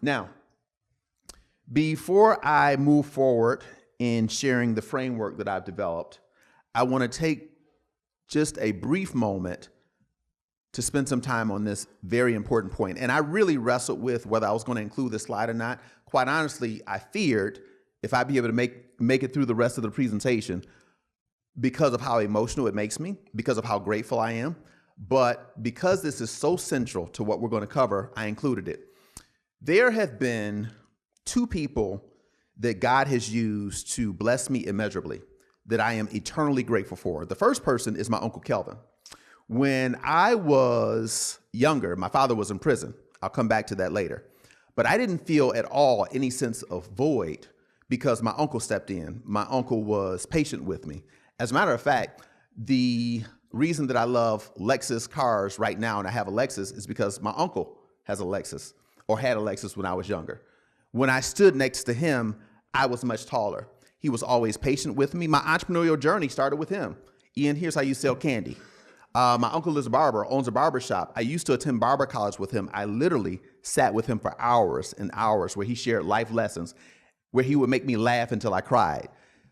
Now, before I move forward in sharing the framework that I've developed, I want to take just a brief moment to spend some time on this very important point. And I really wrestled with whether I was going to include this slide or not. Quite honestly, I feared if I'd be able to make it through the rest of the presentation because of how emotional it makes me, because of how grateful I am. But because this is so central to what we're going to cover, I included it. There have been two people that God has used to bless me immeasurably that I am eternally grateful for. The first person is my Uncle Kelvin. When I was younger, my father was in prison. I'll come back to that later. But I didn't feel at all any sense of void because my uncle stepped in. My uncle was patient with me. As a matter of fact, the reason that I love Lexus cars right now and I have a Lexus is because my uncle has a Lexus or had a Lexus when I was younger. When I stood next to him, I was much taller. He was always patient with me. My entrepreneurial journey started with him. Ian, here's how you sell candy. My uncle is a barber, owns a barber shop. I used to attend barber college with him. I literally sat with him for hours and hours where he shared life lessons, where he would make me laugh until I cried.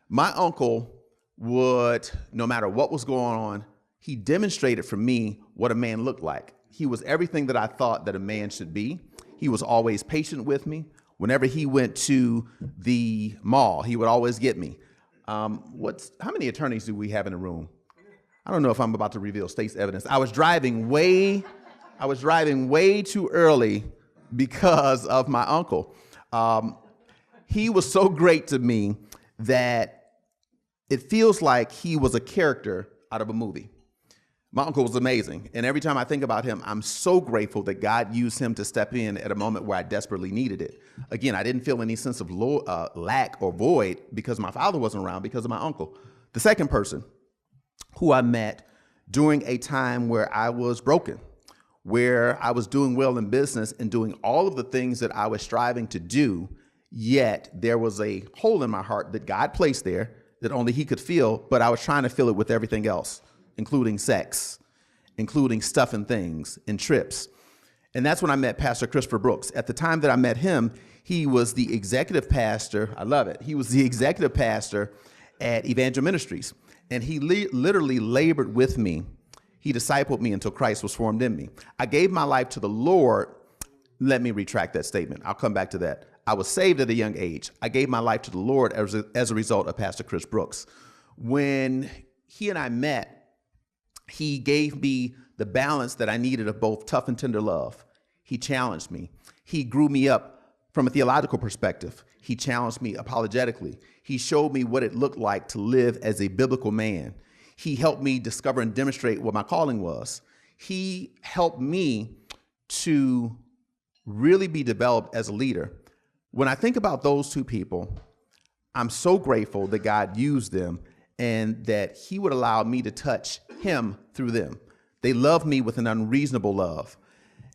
My uncle would, no matter what was going on, he demonstrated for me what a man looked like. He was everything that I thought that a man should be. He was always patient with me. Whenever he went to the mall, he would always get me. How many attorneys do we have in the room? I don't know if I'm about to reveal state's evidence. I was driving way too early because of my uncle. He was so great to me that it feels like he was a character out of a movie. My uncle was amazing. And every time I think about him, I'm so grateful that God used him to step in at a moment where I desperately needed it. Again, I didn't feel any sense of lack or void because my father wasn't around because of my uncle. The second person who I met during a time where I was broken, where I was doing well in business and doing all of the things that I was striving to do, yet there was a hole in my heart that God placed there that only he could fill, but I was trying to fill it with everything else, including sex, including stuff and things and trips. And that's when I met Pastor Christopher Brooks. At the time that I met him, he was the executive pastor. I love it. He was the executive pastor at Evangel Ministries. And he literally labored with me. He discipled me until Christ was formed in me. I gave my life to the Lord. Let me retract that statement. I'll come back to that. I was saved at a young age. I gave my life to the Lord as a result of Pastor Chris Brooks. When he and I met, he gave me the balance that I needed of both tough and tender love. He challenged me. He grew me up from a theological perspective. He challenged me apologetically. He showed me what it looked like to live as a biblical man. He helped me discover and demonstrate what my calling was. He helped me to really be developed as a leader. When I think about those two people, I'm so grateful that God used them and that he would allow me to touch him through them. They love me with an unreasonable love.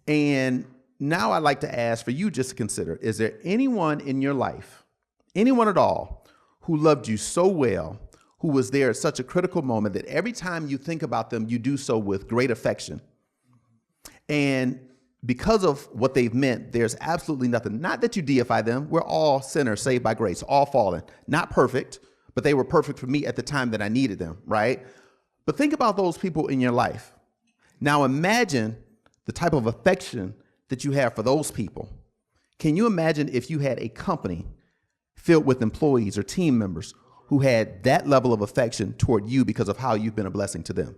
And now I'd like to ask for you just to consider, is there anyone in your life, anyone at all, who loved you so well, who was there at such a critical moment that every time you think about them, you do so with great affection? And because of what they've meant, there's absolutely nothing, not that you deify them. We're all sinners saved by grace, all fallen, not perfect, but they were perfect for me at the time that I needed them, right? But think about those people in your life. Now imagine the type of affection that you have for those people. Can you imagine if you had a company filled with employees or team members who had that level of affection toward you because of how you've been a blessing to them?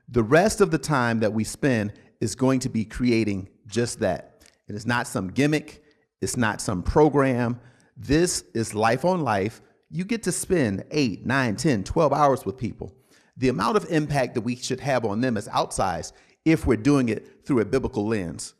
The rest of the time that we spend is going to be creating just that. It is not some gimmick. It's not some program. This is life on life. You get to spend 8, 9, 10, 12 hours with people. The amount of impact that we should have on them is outsized if we're doing it through a biblical lens.